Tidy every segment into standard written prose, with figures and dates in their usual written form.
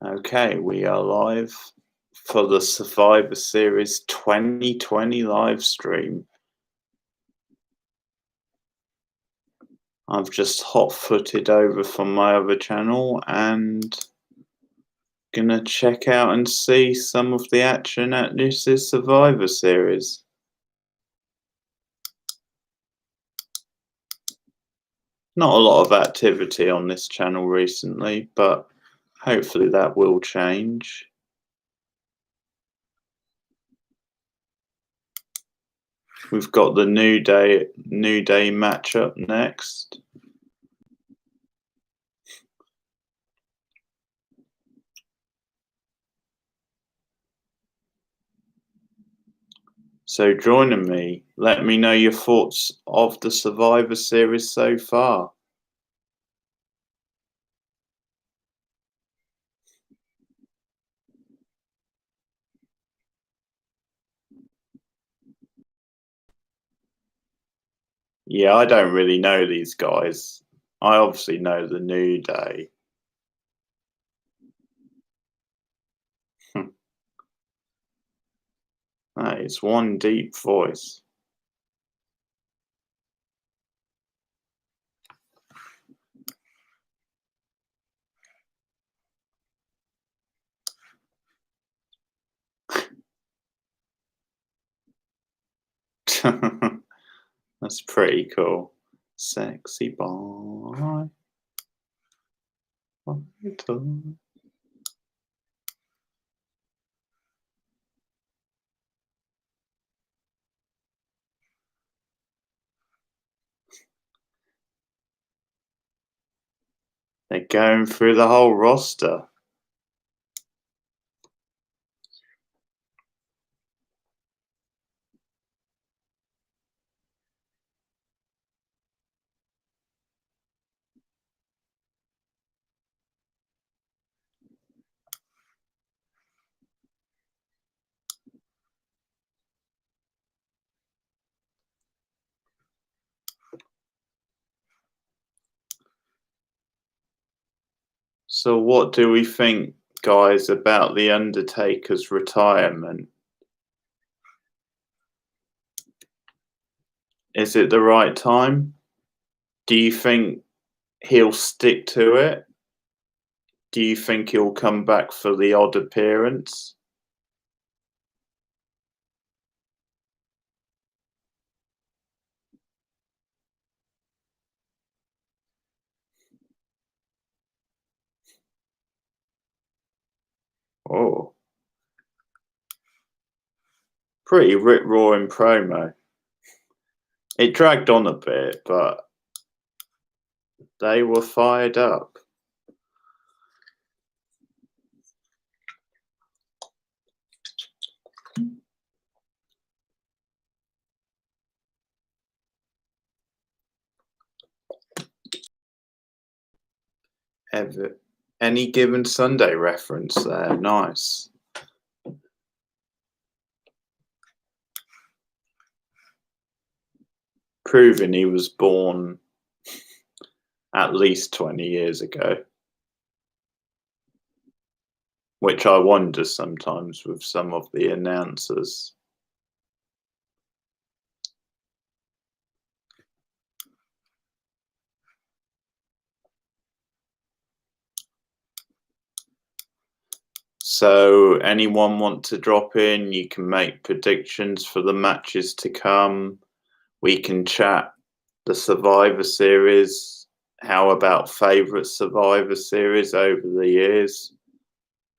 Okay, we are live for the Survivor Series 2020 live stream. I've just hot-footed over from my other channel and gonna check out and see some of the action at this Survivor Series. Not a lot of activity on this channel recently, but hopefully that will change. We've got the New Day matchup next. So joining me, let me know your thoughts of the Survivor Series so far. Yeah, I don't really know these guys. I obviously know the New Day. That is one deep voice. That's pretty cool. Sexy boy. They're going through the whole roster. So what do we think, guys, about The Undertaker's retirement? Is it the right time? Do you think he'll stick to it? Do you think he'll come back for the odd appearance? Oh, pretty rip-roaring promo. It dragged on a bit, but they were fired up. Any Given Sunday reference there, nice. Proving he was born at least 20 years ago. Which I wonder sometimes with some of the announcers. So anyone want to drop in? You can make predictions for the matches to come. We can chat the Survivor Series. How about favourite Survivor Series over the years?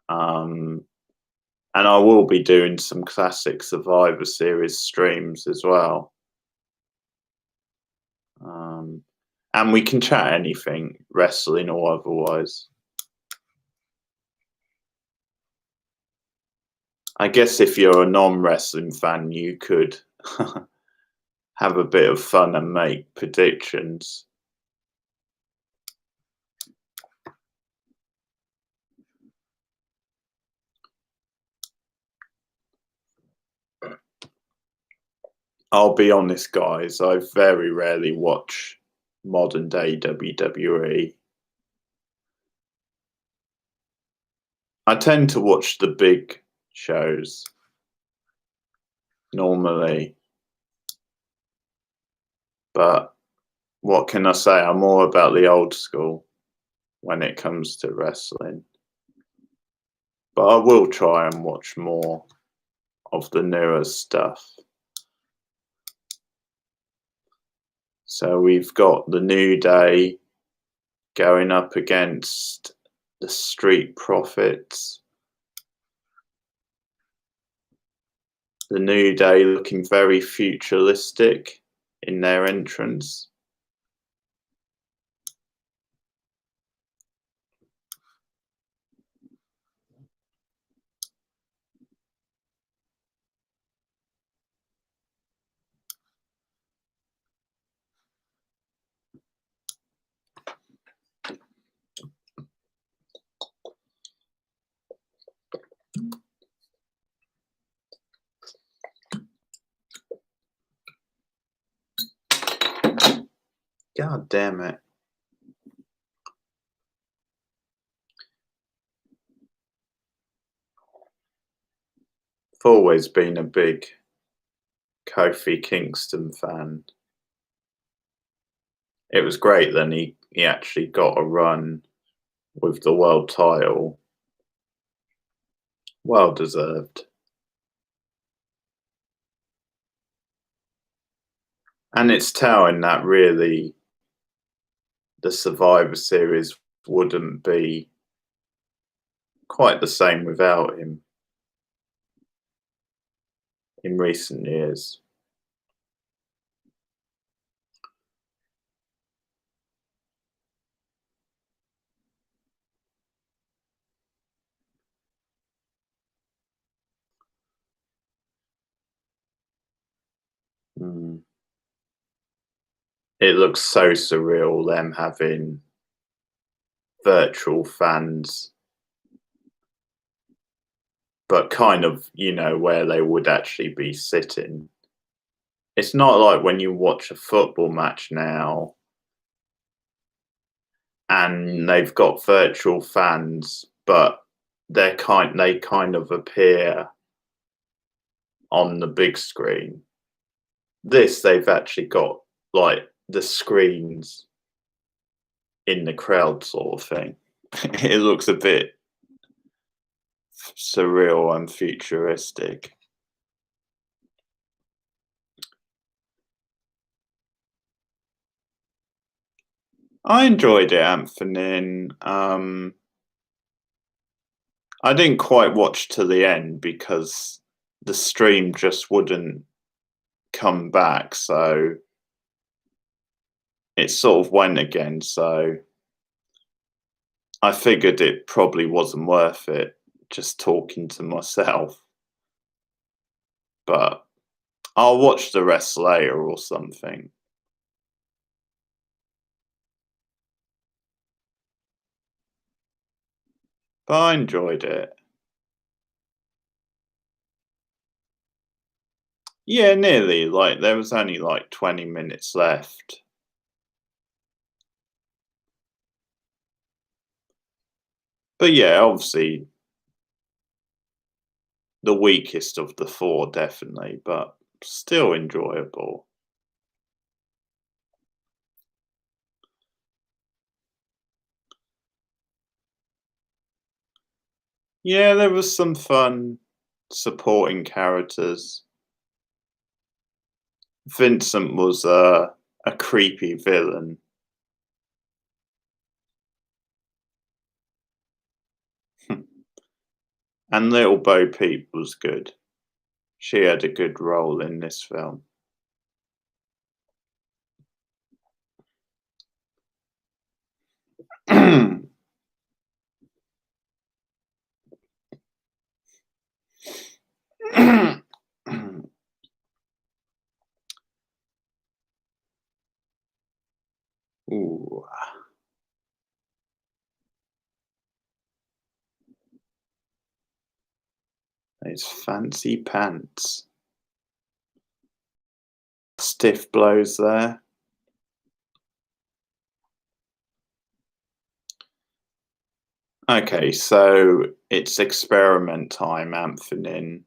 And I will be doing some classic Survivor Series streams as well. And we can chat anything, wrestling or otherwise. I guess if you're a non-wrestling fan, you could have a bit of fun and make predictions. I'll be honest, guys, I very rarely watch modern day WWE. I tend to watch the big shows normally, but what can I say? I'm more about the old school when it comes to wrestling. But I will try and watch more of the newer stuff. So we've got the New Day going up against the Street Profits. The New Day looking very futuristic in their entrance. God damn it. I've always been a big Kofi Kingston fan. It was great then he actually got a run with the world title. Well deserved. And it's telling that really the Survivor Series wouldn't be quite the same without him in recent years. Mm. It looks so surreal, them having virtual fans, but kind of, where they would actually be sitting. It's not like when you watch a football match now and they've got virtual fans, but they kind of appear on the big screen. This, they've actually got like the screens in the crowd sort of thing. It looks a bit surreal and futuristic. I enjoyed it, Anthony. I didn't quite watch to the end because the stream just wouldn't come back, so it sort of went again. So I figured it probably wasn't worth it just talking to myself. But I'll watch the rest later or something. But I enjoyed it. Yeah, nearly. Like, there was only like 20 minutes left. But yeah, obviously the weakest of the four, definitely, but still enjoyable. Yeah, there was some fun supporting characters. Vincent was a creepy villain. And Little Bo Peep was good. She had a good role in this film. Ooh, those fancy pants. Stiff blows there. Okay, so it's experiment time, Anthony.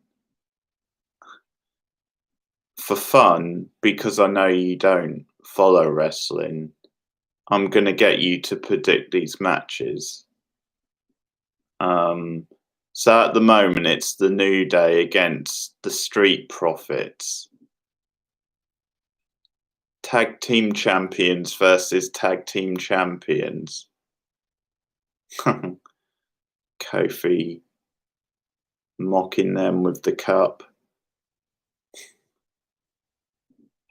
For fun, because I know you don't follow wrestling, I'm gonna get you to predict these matches. Um, so at the moment, it's the New Day against the Street Profits. Tag team champions versus tag team champions. Kofi mocking them with the cup.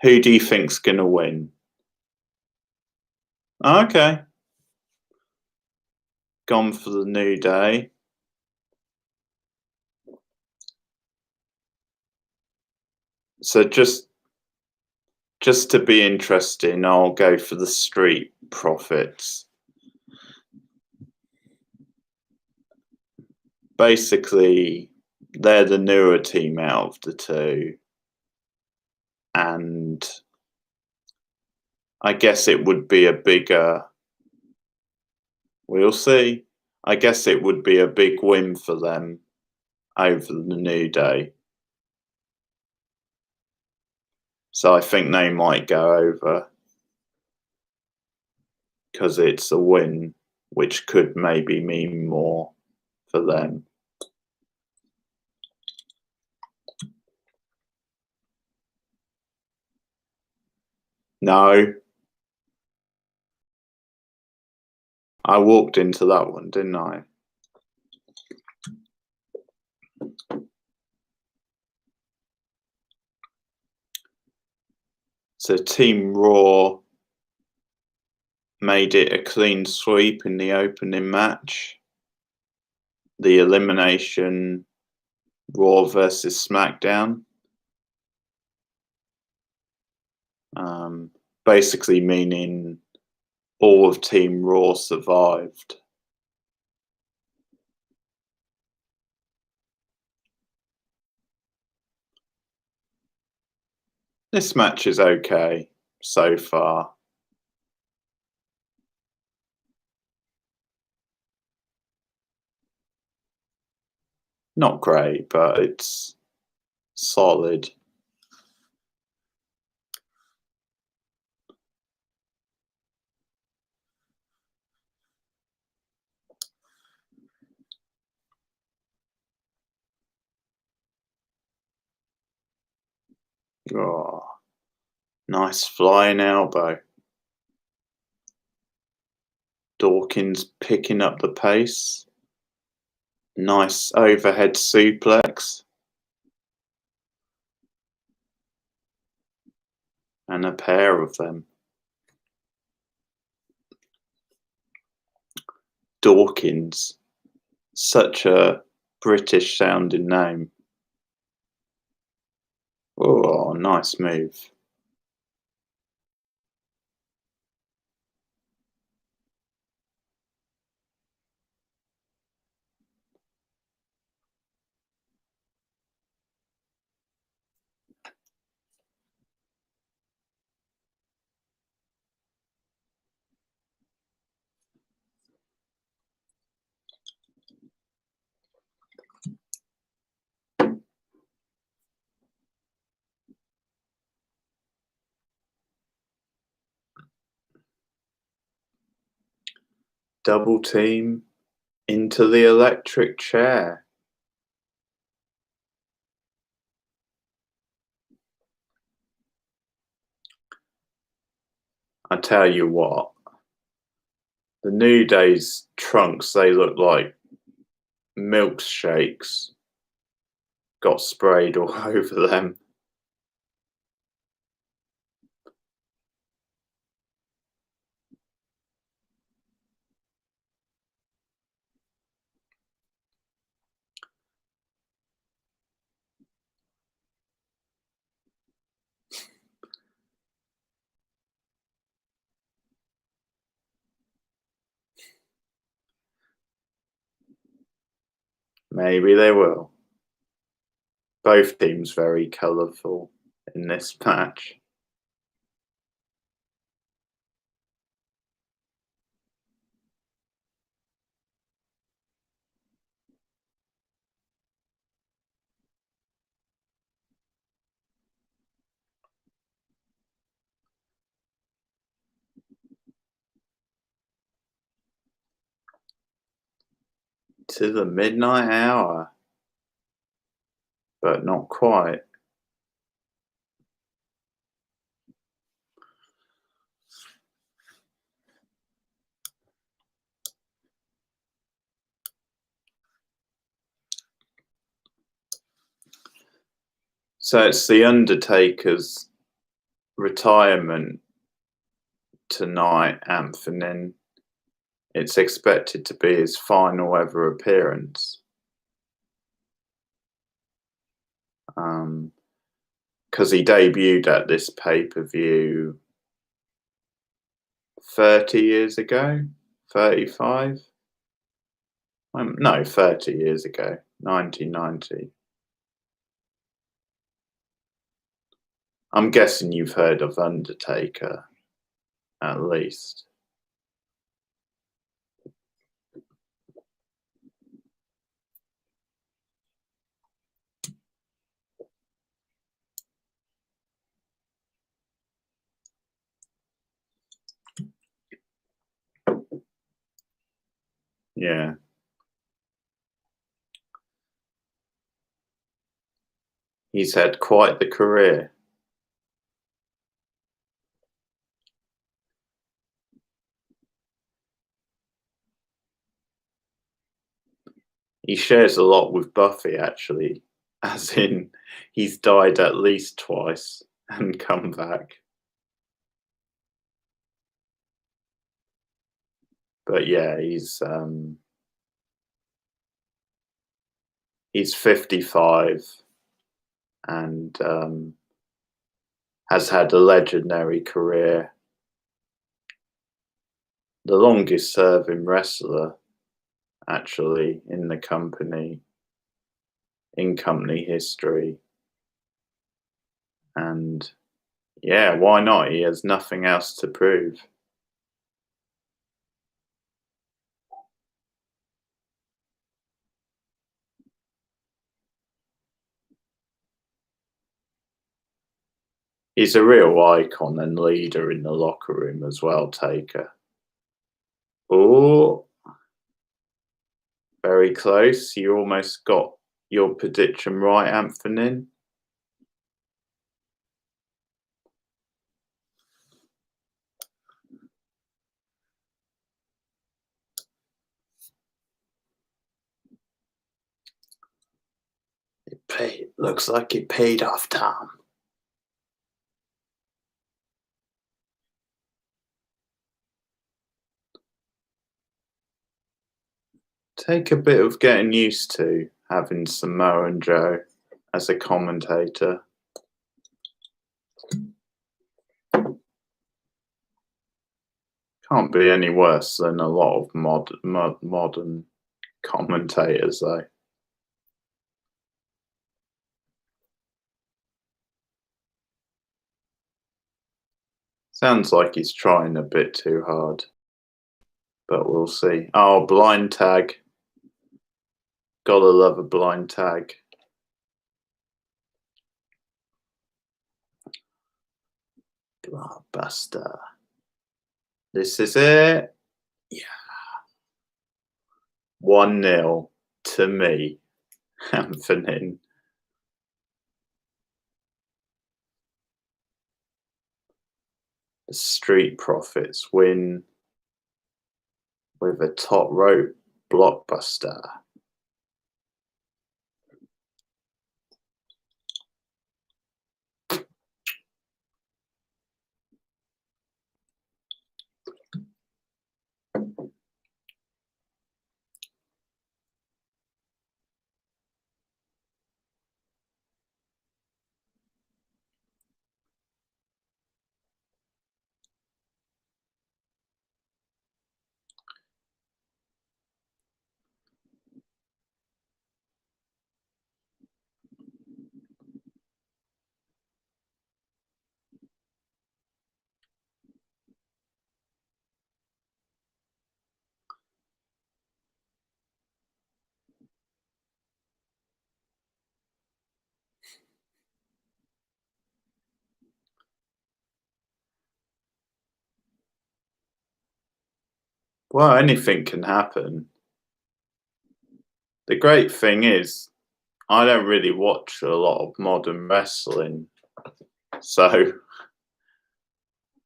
Who do you think's gonna win? Okay, gone for the New Day. So just to be interesting, I'll go for the Street Profits. Basically, they're the newer team out of the two, and I guess it would be a bigger. We'll see. I guess it would be a big win for them over the New Day. So I think they might go over because it's a win, which could maybe mean more for them. No, I walked into that one, didn't I? So Team Raw made it a clean sweep in the opening match. The elimination Raw versus SmackDown. Basically meaning all of Team Raw survived. This match is okay so far. Not great, but it's solid. Oh, nice flying elbow. Dawkins picking up the pace. Nice overhead suplex. And a pair of them. Dawkins. Such a British sounding name. Oh, nice move. Double team into the electric chair. I tell you what, the New Day's trunks, they look like milkshakes got sprayed all over them. Maybe they will. Both teams very colourful in this match. to the midnight hour, but not quite. So it's the Undertaker's retirement tonight, Anthony. It's expected to be his final ever appearance. Because he debuted at this pay-per-view 30 years ago, 35? No, 30 years ago, 1990. I'm guessing you've heard of Undertaker, at least. Yeah. He's had quite the career. He shares a lot with Buffy, actually, as in he's died at least twice and come back. But yeah, he's 55 and has had a legendary career. The longest serving wrestler, actually, in company history. And yeah, why not? He has nothing else to prove. He's a real icon and leader in the locker room as well, Taker. Oh, very close. You almost got your prediction right, Anthony. Looks like it paid off, Tom. Take a bit of getting used to having Samoa and Joe as a commentator. Can't be any worse than a lot of modern commentators, though. Sounds like he's trying a bit too hard, but we'll see. Oh, blind tag. Gotta love a blind tag. Blockbuster. This is it. Yeah. 1-0 to me, Anthony. The Street Profits win with a top rope blockbuster. Well, anything can happen. The great thing is, I don't really watch a lot of modern wrestling, so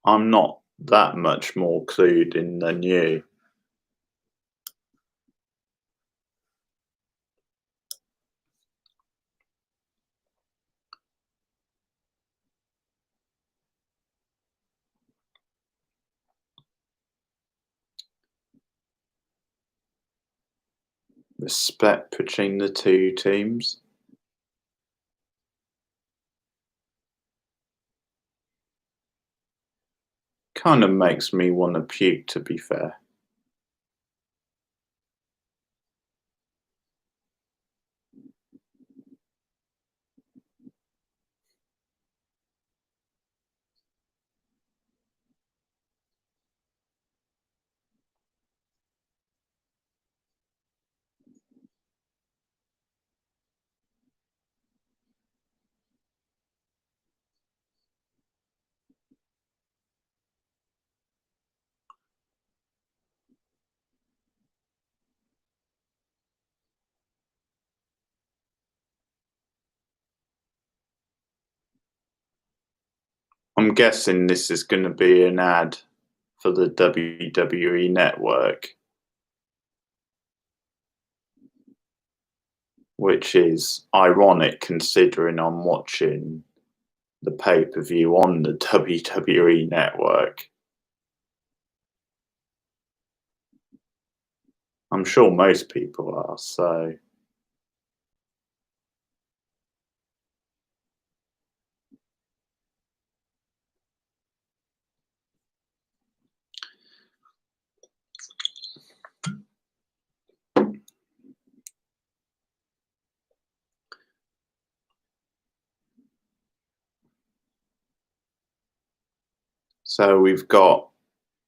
I'm not that much more clued in than you. Respect between the two teams. Kind of makes me want to puke, to be fair. I'm guessing this is going to be an ad for the WWE network, which is ironic considering I'm watching the pay-per-view on the WWE network. I'm sure most people are, so we've got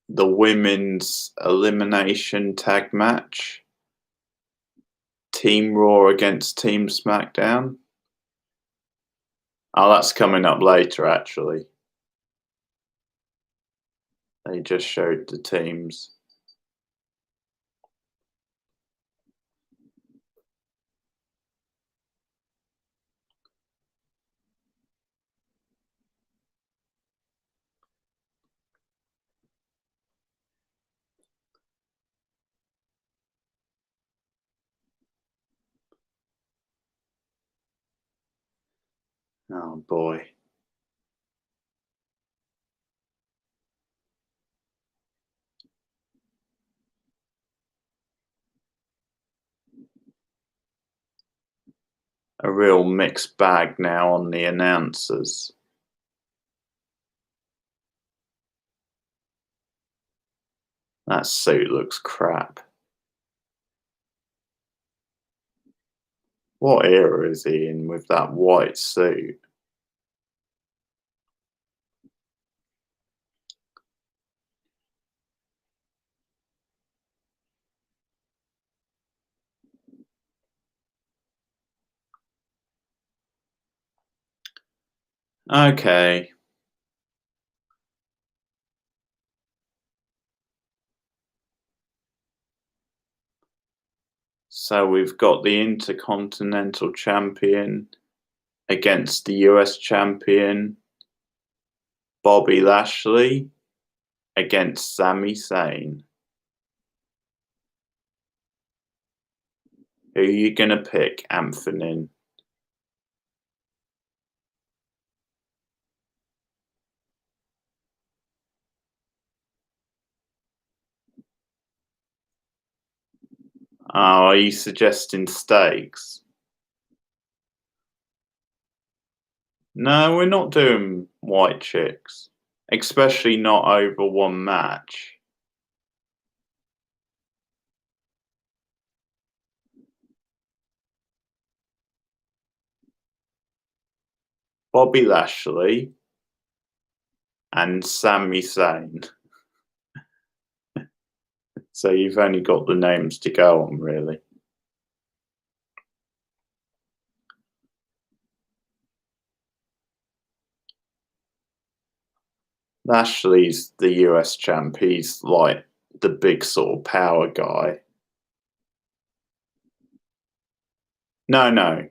the women's elimination tag match, Team Raw against Team SmackDown. Oh, that's coming up later, actually. They just showed the teams. Oh boy. A real mixed bag now on the announcers. That suit looks crap. What era is he in with that white suit? Okay. So we've got the Intercontinental Champion against the US Champion, Bobby Lashley, against Sami Zayn. Who are you going to pick, Anthony? Oh, are you suggesting stakes? No, we're not doing white chicks. Especially not over one match. Bobby Lashley and Sami Zayn. So you've only got the names to go on, really. Lashley's the US champ. He's like the big sort of power guy. No, no,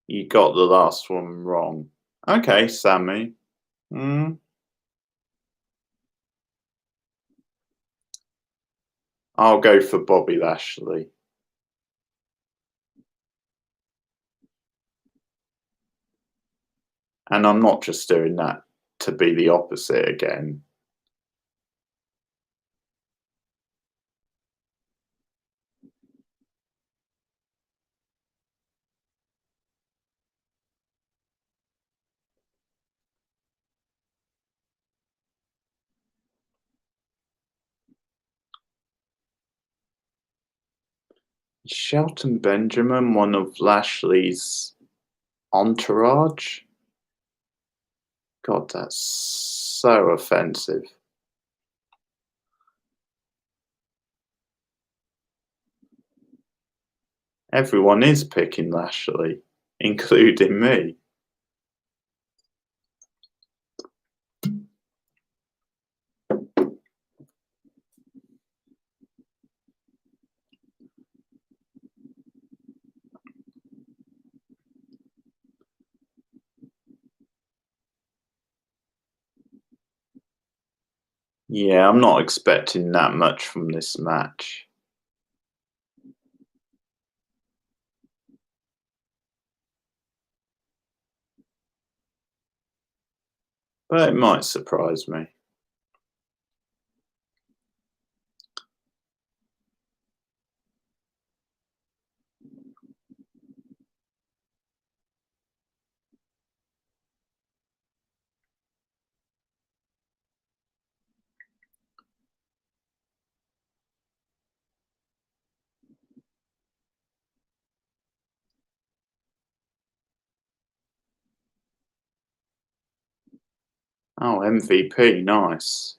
you got the last one wrong. Okay, Sammy. Mm, I'll go for Bobby Lashley. And I'm not just doing that to be the opposite again. Is Shelton Benjamin one of Lashley's entourage? God, that's so offensive. Everyone is picking Lashley, including me. Yeah, I'm not expecting that much from this match. But it might surprise me. Oh, MVP, nice.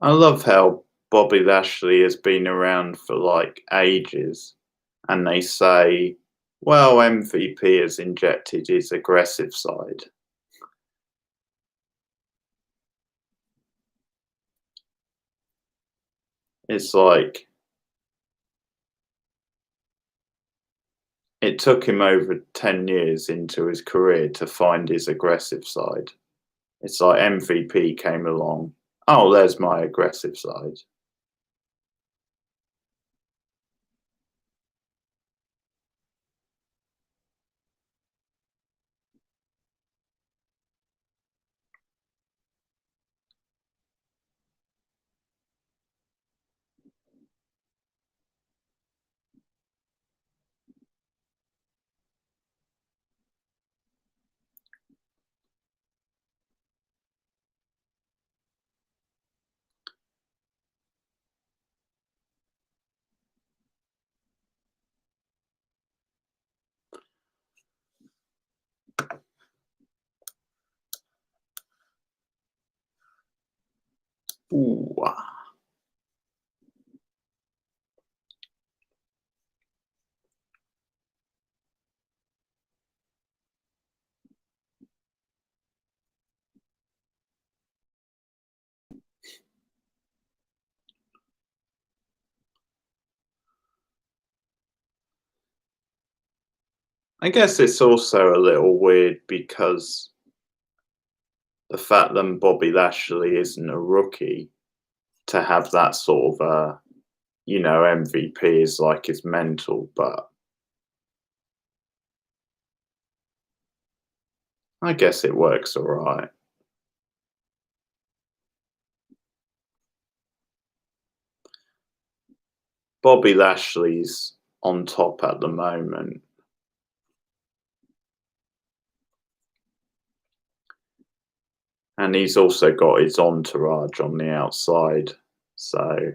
I love how Bobby Lashley has been around for like ages, and they say, well, MVP has injected his aggressive side. It's like it took him over 10 years into his career to find his aggressive side. It's like MVP came along. Oh, there's my aggressive side. Ooh. I guess it's also a little weird because the fact that Bobby Lashley isn't a rookie to have that sort of MVP is like it's mental, but I guess it works all right. Bobby Lashley's on top at the moment. And he's also got his entourage on the outside. So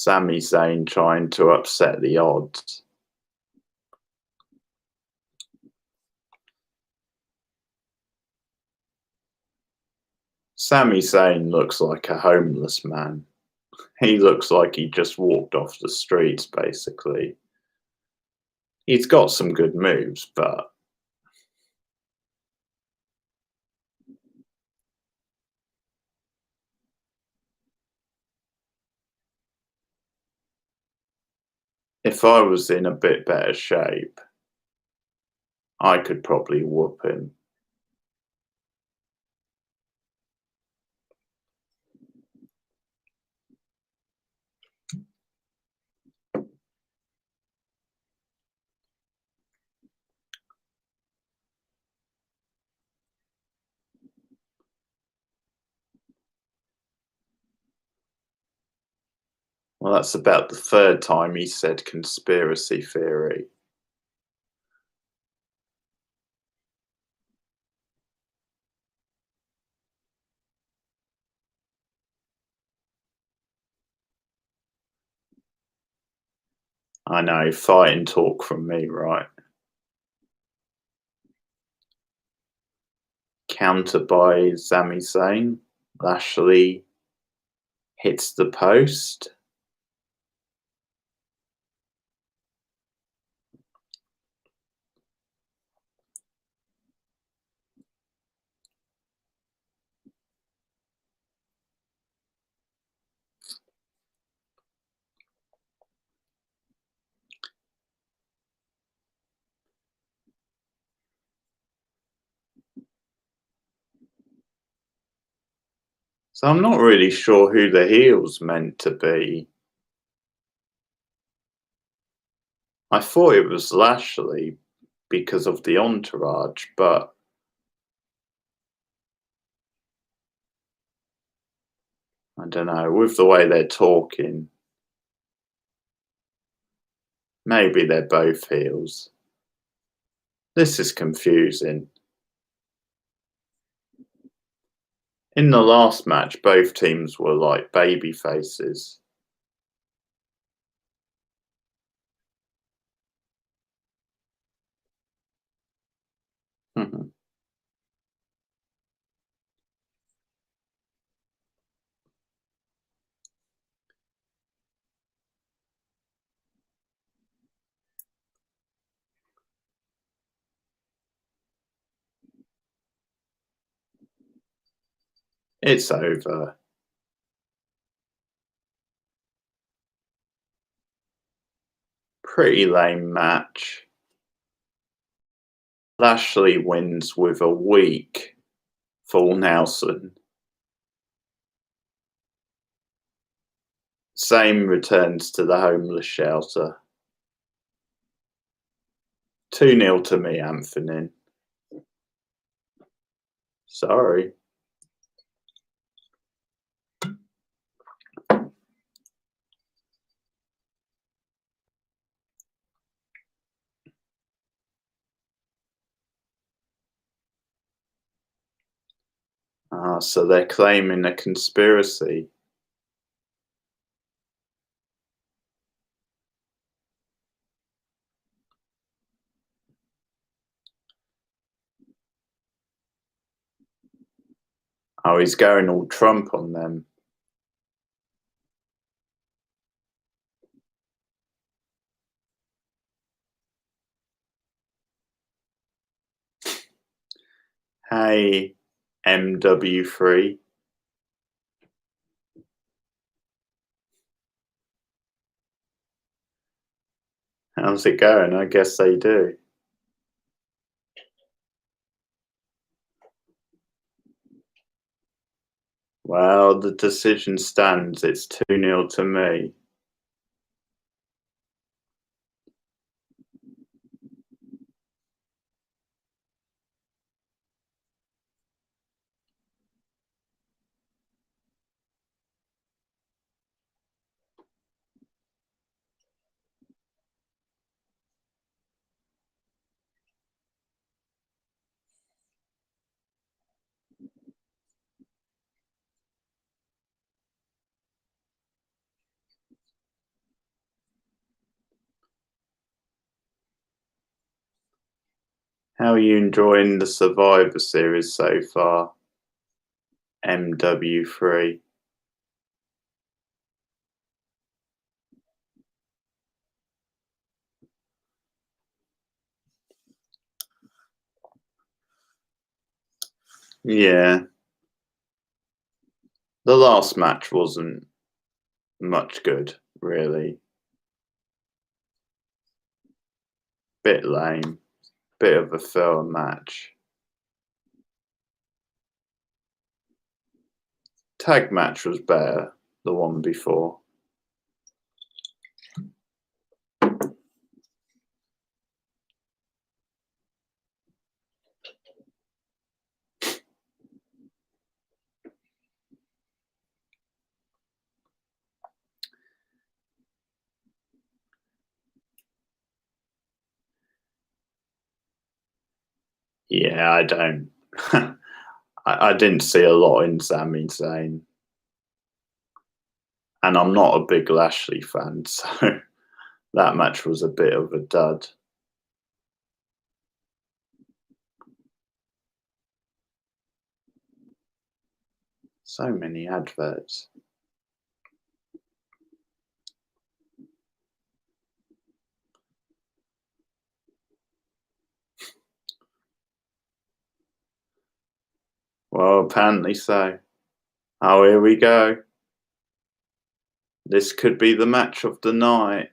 Sami Zayn trying to upset the odds. Sami Zayn looks like a homeless man. He looks like he just walked off the streets, basically. He's got some good moves, but if I was in a bit better shape, I could probably whoop him. Well, that's about the third time he said conspiracy theory. I know, fighting talk from me, right? Counter by Sami Zayn. Lashley hits the post. So I'm not really sure who the heel's meant to be. I thought it was Lashley because of the entourage, but I don't know, with the way they're talking, maybe they're both heels. This is confusing. In the last match, both teams were like baby faces. It's over. Pretty lame match. Lashley wins with a weak full Nelson. Same returns to the homeless shelter. 2-0 to me, Anthony. Sorry. So they're claiming a conspiracy. Oh, he's going all Trump on them. Hey, MW3. How's it going? I guess they do. Well, the decision stands. It's 2-0 to me. How are you enjoying the Survivor Series so far? MW3. Yeah. The last match wasn't much good, really. Bit lame. Bit of a filler match. Tag match was better, the one before. Yeah, I don't. I didn't see a lot in Sami Zayn. And I'm not a big Lashley fan, so that match was a bit of a dud. So many adverts. Well, apparently so. Oh, here we go. This could be the match of the night.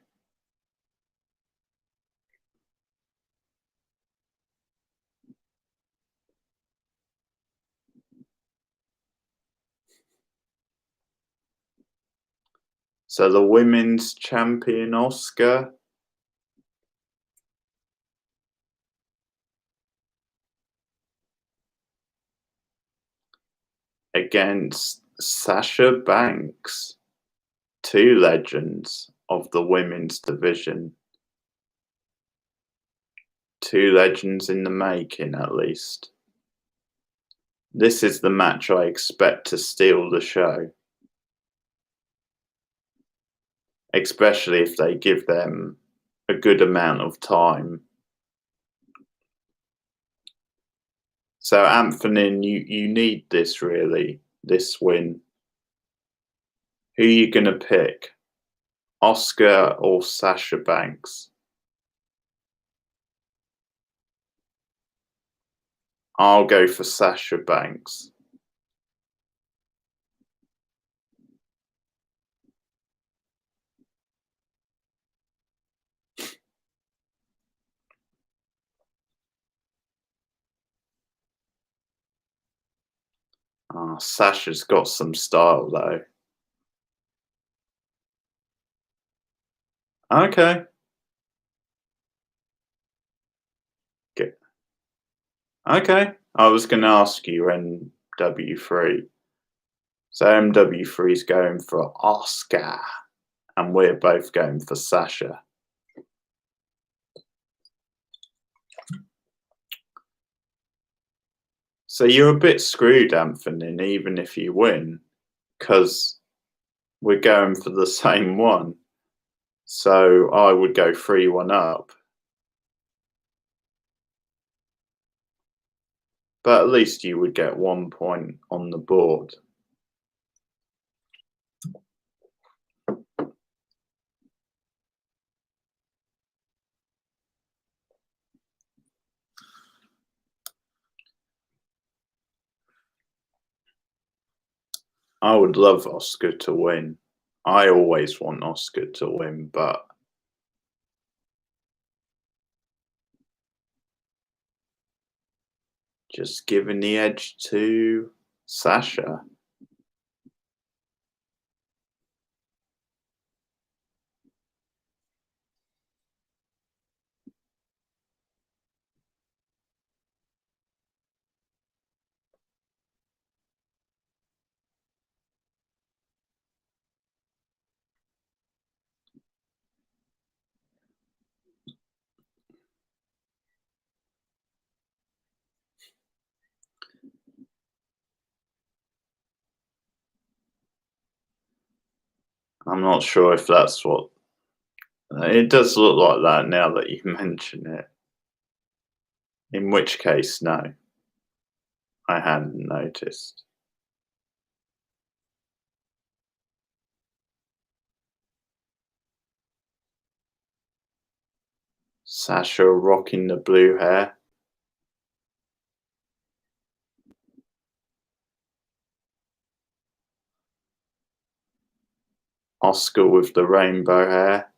So the women's champion Asuka against Sasha Banks. Two legends of the women's division. Two legends in the making, at least. This is the match I expect to steal the show. Especially if they give them a good amount of time. So, Anthony, you need this, really, this win. Who are you going to pick? Asuka or Sasha Banks? I'll go for Sasha Banks. Oh, Sasha's got some style, though. Okay. Okay. I was going to ask you MW3. So MW3 is going for Asuka, and we're both going for Sasha. So you're a bit screwed, Anthony, even if you win, because we're going for the same one. So I would go 3-1 up. But at least you would get 1 point on the board. I would love Asuka to win. I always want Asuka to win, but just giving the edge to Sasha. I'm not sure if that's what... It does look like that now that you mention it. In which case, no, I hadn't noticed. Sasha rocking the blue hair. Oscar with the rainbow hair.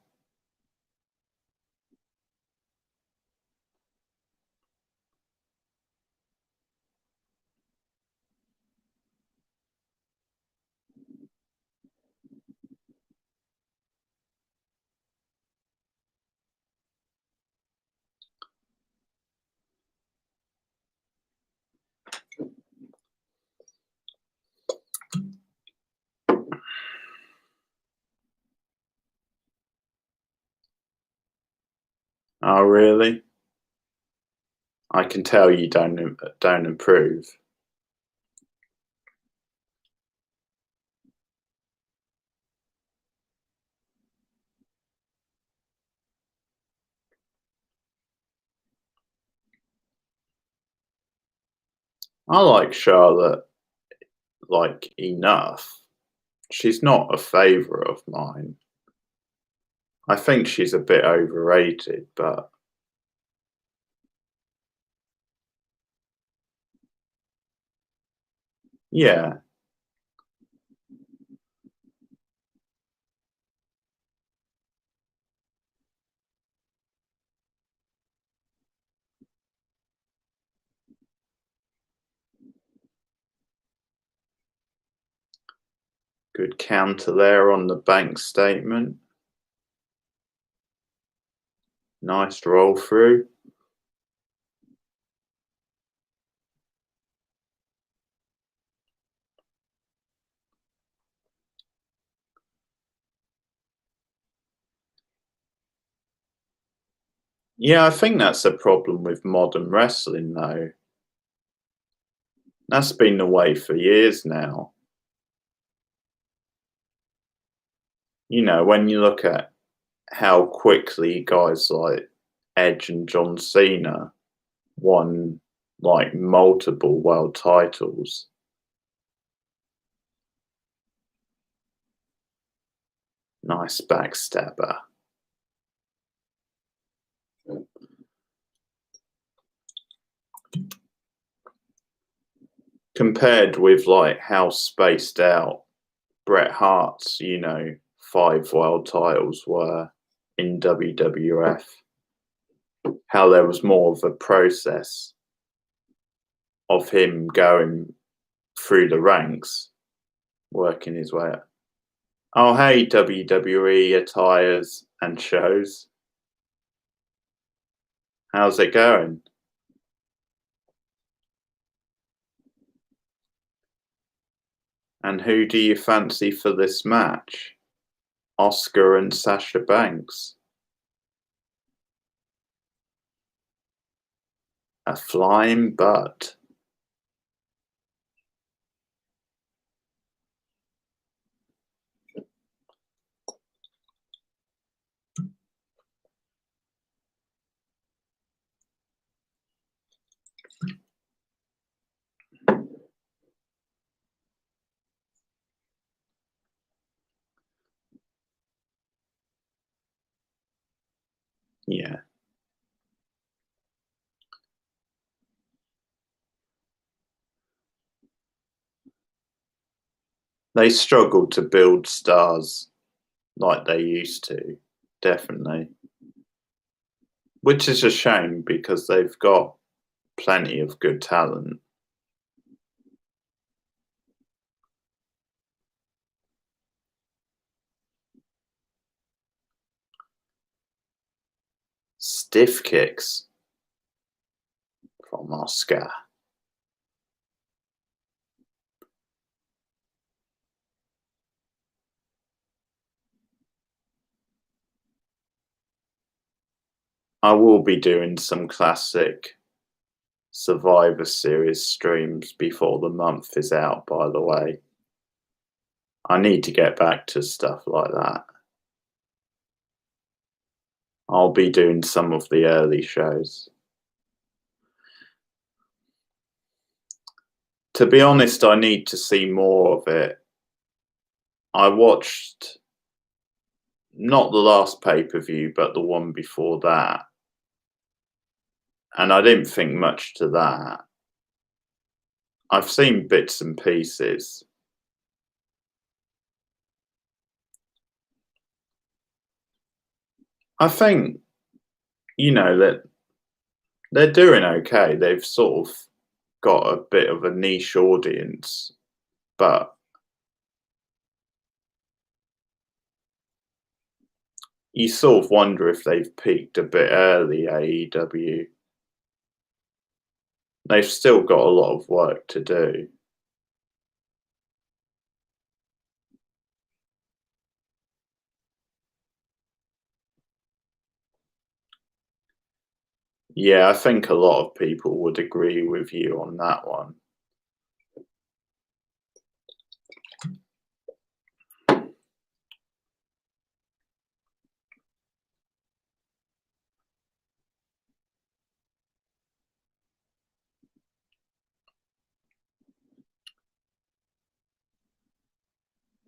Oh, really? I can tell you don't approve. I like Charlotte, like, enough. She's not a favourite of mine. I think she's a bit overrated, but yeah, good counter there on the bank statement. Nice roll through. Yeah, I think that's a problem with modern wrestling, though. That's been the way for years now. You know, when you look at how quickly guys like Edge and John Cena won like multiple world titles. Nice backstabber. Compared with like how spaced out Bret Hart's, 5 world titles were in WWF, how there was more of a process of him going through the ranks, working his way up. Oh, hey, WWE attires and shows. How's it going? And who do you fancy for this match? Oscar and Sasha Banks. A flying butt. Yeah. They struggle to build stars like they used to, definitely. Which is a shame because they've got plenty of good talent. Stiff kicks from Oscar. I will be doing some classic Survivor Series streams before the month is out, by the way. I need to get back to stuff like that. I'll be doing some of the early shows. To be honest, I need to see more of it. I watched not the last pay-per-view, but the one before that, and I didn't think much to that. I've seen bits and pieces. I think, that they're doing okay. They've sort of got a bit of a niche audience, but you sort of wonder if they've peaked a bit early, AEW. They've still got a lot of work to do. Yeah, I think a lot of people would agree with you on that one.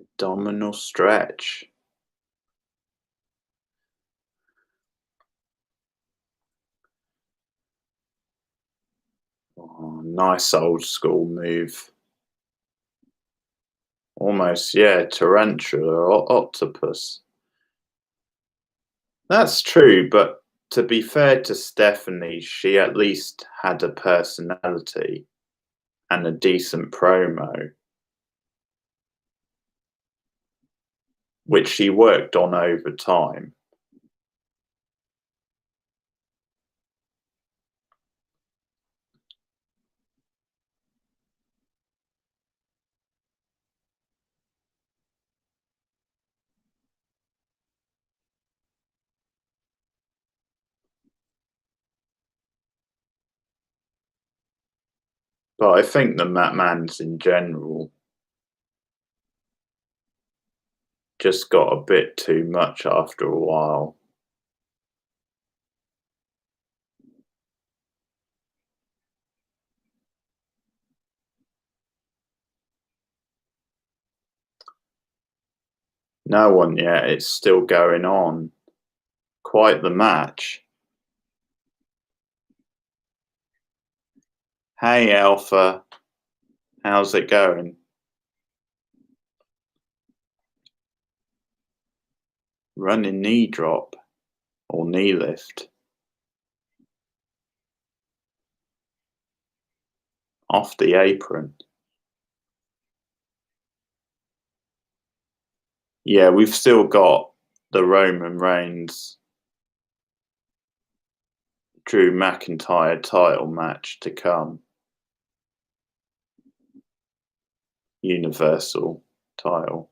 Abdominal stretch. Oh, nice old school move. Almost, yeah, tarantula or octopus. That's true, but to be fair to Stephanie, she at least had a personality and a decent promo, which she worked on over time. But I think the McMahons in general just got a bit too much after a while. No one yet, it's still going on. Quite the match. Hey Alpha, how's it going? Running knee drop or knee lift. Off the apron. Yeah, we've still got the Roman Reigns Drew McIntyre title match to come. Universal title.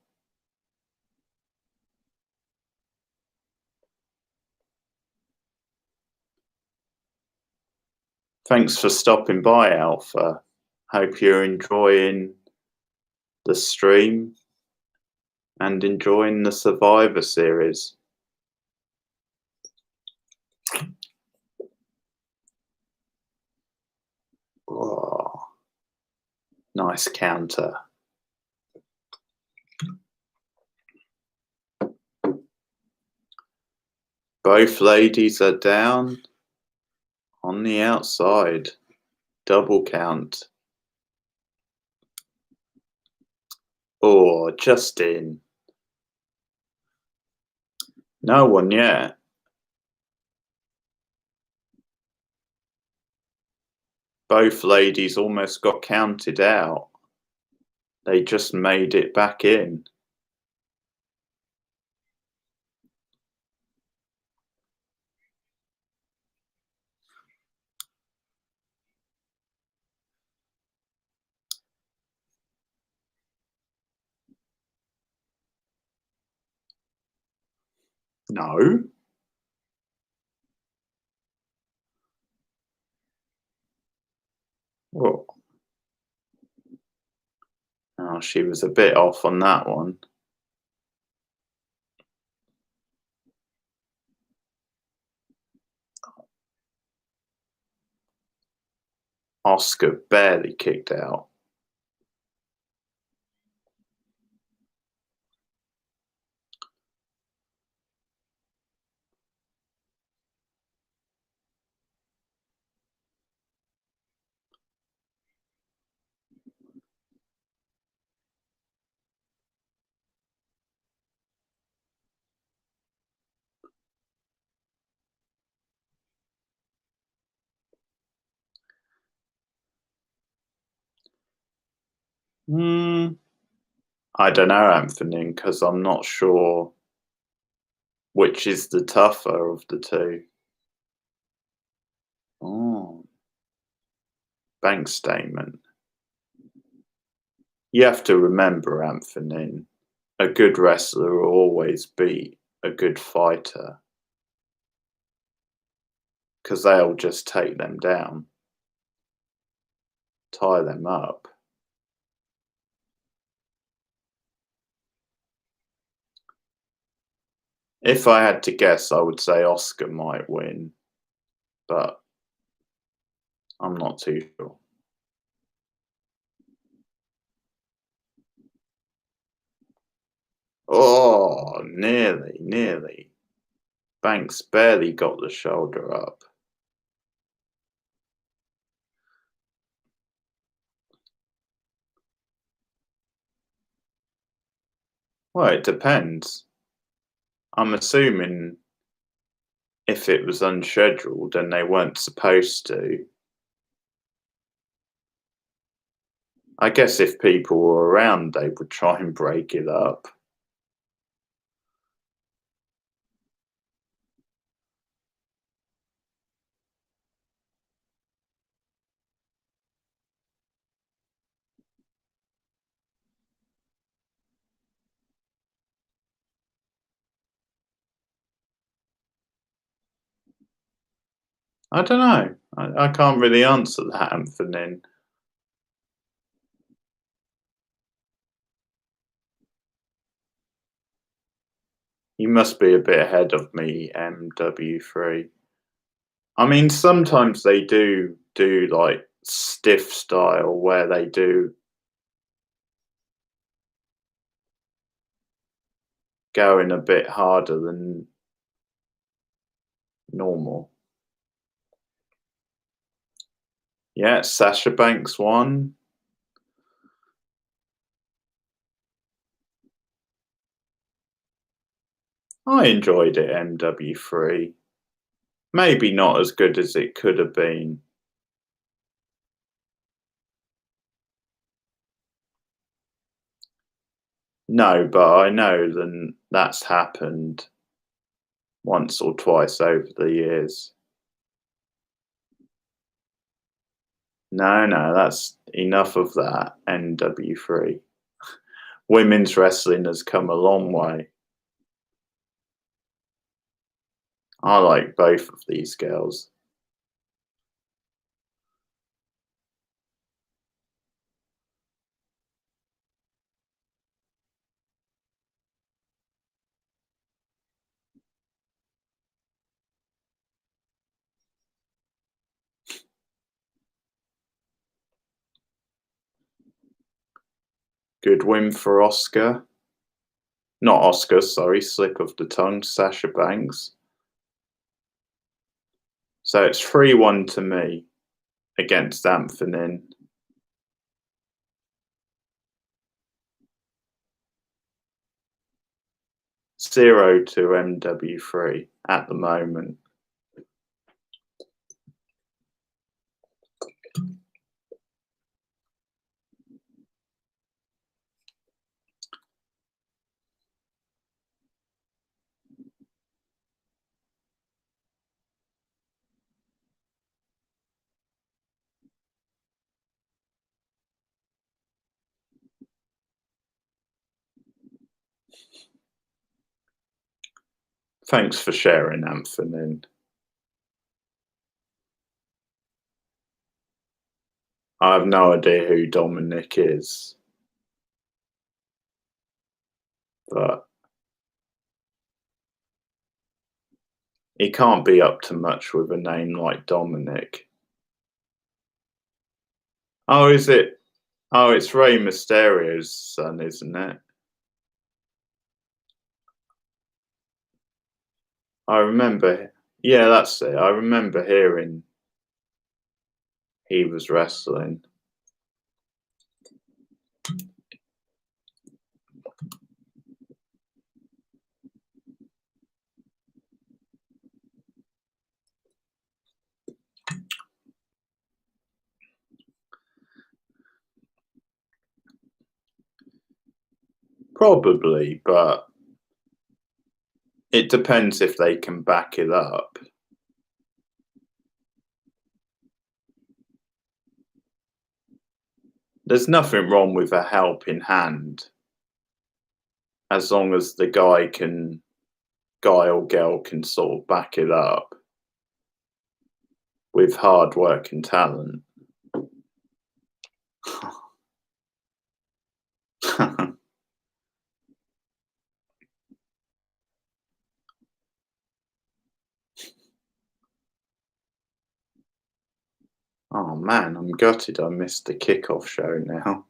Thanks for stopping by, Alpha. Hope you're enjoying the stream and enjoying the Survivor Series. Oh, nice counter. Both ladies are down on the outside. Double count. Oh, just in. No one yet. Both ladies almost got counted out. They just made it back in. No. Well, oh, she was a bit off on that one. Oscar barely kicked out. I don't know, Anthony, because I'm not sure which is the tougher of the two. Oh, bank statement. You have to remember, Anthony, a good wrestler will always beat a good fighter because they'll just take them down, tie them up. If I had to guess, I would say Oscar might win, but I'm not too sure. Oh, nearly. Banks barely got the shoulder up. Well, it depends. I'm assuming if it was unscheduled and they weren't supposed to. I guess if people were around, they would try and break it up. I don't know. I can't really answer that, Anthony. You must be a bit ahead of me, MW3. I mean, sometimes they do like stiff style where they do go in a bit harder than normal. Yeah, Sasha Banks won. I enjoyed it, MW3. Maybe not as good as it could have been. No, but I know then that's happened once or twice over the years. No, that's enough of that, NW3. Women's wrestling has come a long way. I like both of these girls. Good win for Oscar. Not Oscar, sorry, slip of the tongue, Sasha Banks. So it's 3-1 to me against Anthony. 0 to MW3 at the moment. Thanks for sharing, Anthony. I have no idea who Dominic is, but he can't be up to much with a name like Dominic. Oh, is it? Oh, it's Rey Mysterio's son, isn't it? I remember. Yeah, that's it. I remember hearing he was wrestling. Probably, but it depends if they can back it up. There's nothing wrong with a helping hand as long as the guy or girl can sort of back it up with hard work and talent. Oh man, I'm gutted I missed the kickoff show now.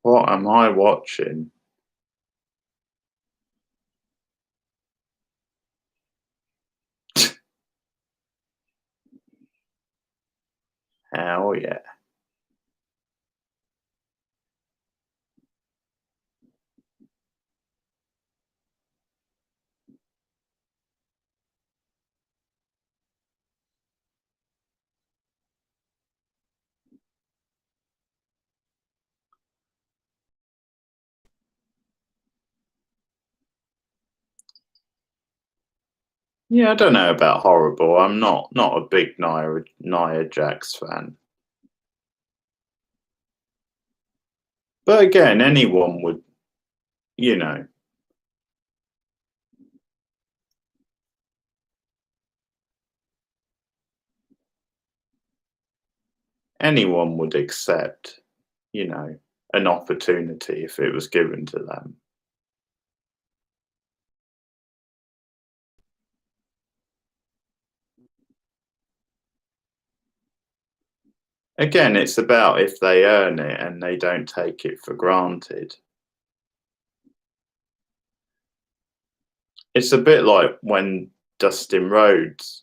What am I watching? Hell yeah. Yeah, I don't know about horrible. I'm not a big Nia Jax fan. But again, anyone would, you know, anyone would accept, an opportunity if it was given to them. Again, it's about if they earn it and they don't take it for granted. It's a bit like when Dustin Rhodes,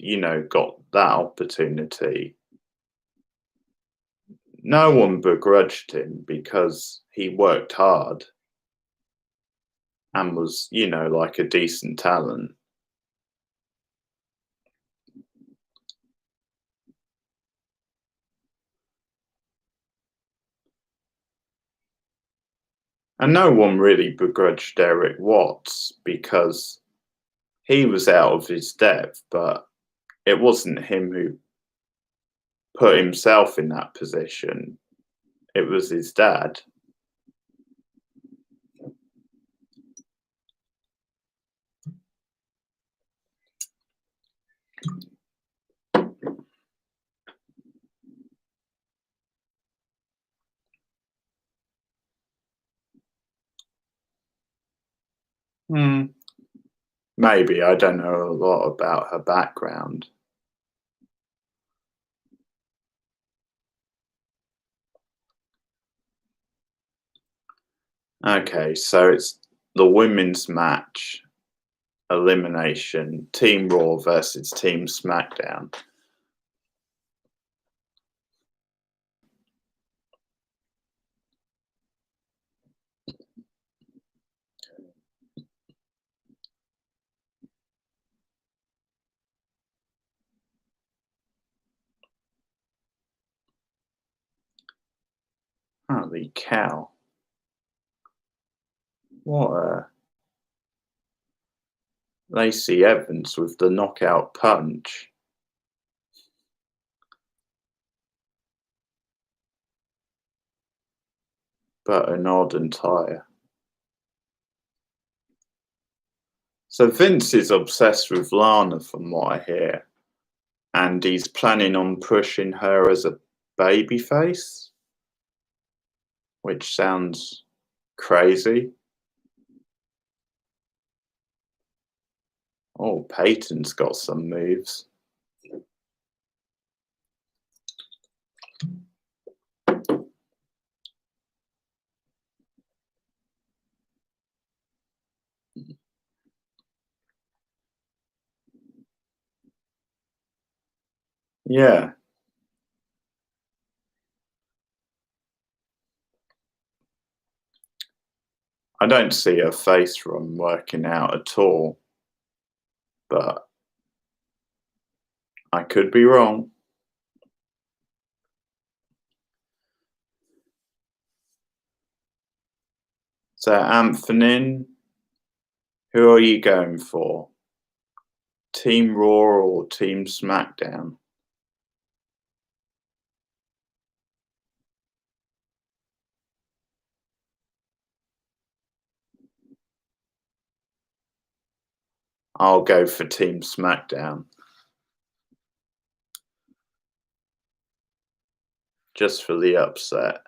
got that opportunity. No one begrudged him because he worked hard and was, like a decent talent. And no one really begrudged Derek Watts because he was out of his depth, but it wasn't him who put himself in that position. It was his dad. Hmm. Maybe. I don't know a lot about her background. Okay, so it's the women's match elimination, Team Raw versus Team SmackDown. Holy cow. What a Lacey Evans with the knockout punch. But an odd entire. So Vince is obsessed with Lana from what I hear. And he's planning on pushing her as a babyface, which sounds crazy. Oh, Peyton's got some moves. Yeah. I don't see her face run working out at all, but I could be wrong. So, Anthony, who are you going for? Team Raw or Team SmackDown? I'll go for Team SmackDown. Just for the upset.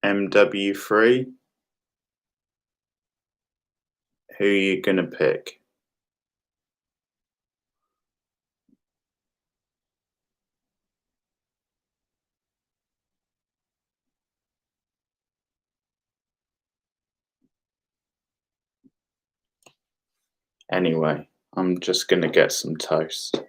MW3. Who are you going to pick? Anyway, I'm just going to get some toast.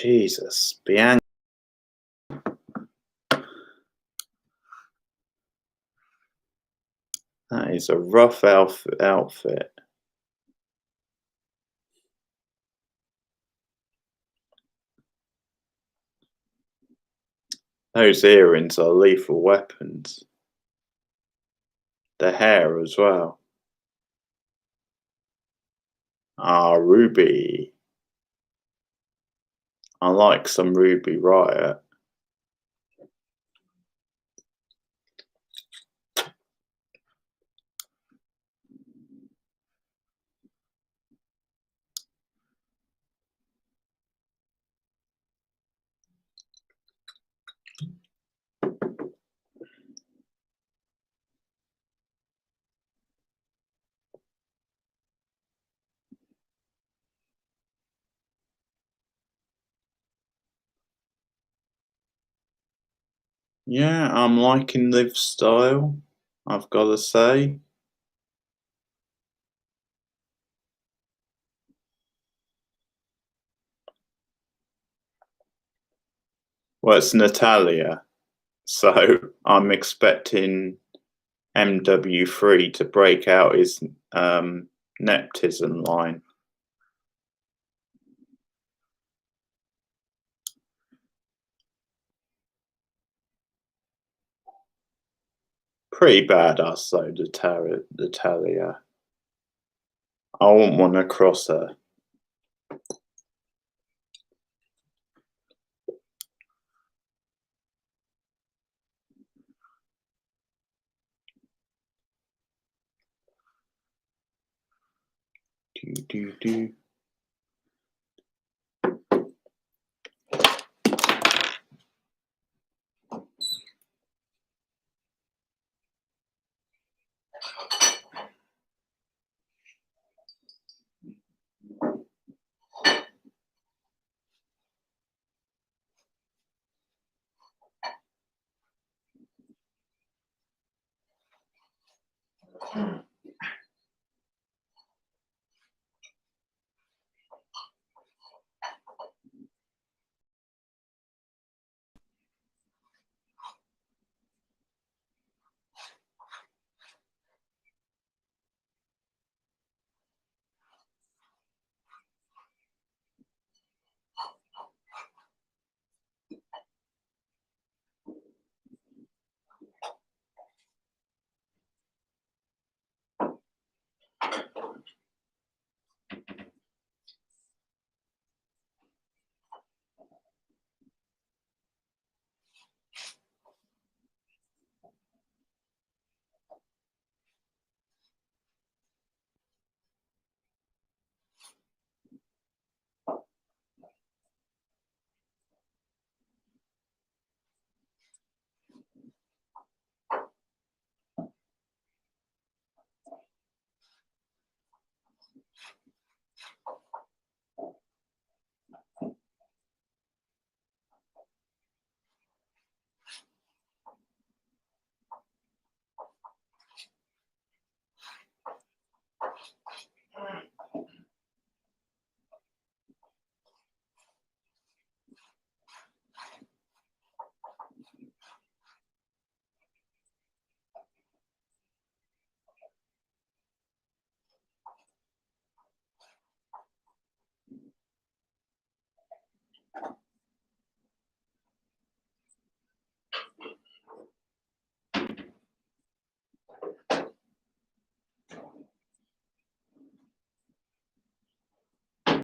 Jesus, Bianca. That is a rough outfit. Those earrings are lethal weapons. The hair as well. Ah, Ruby. I like some Ruby Riot. Yeah, I'm liking Liv's style, I've got to say. Well, it's Natalia, so I'm expecting MW3 to break out his nepotism line. Pretty badass though, Natalia. I wouldn't want to cross her. Do.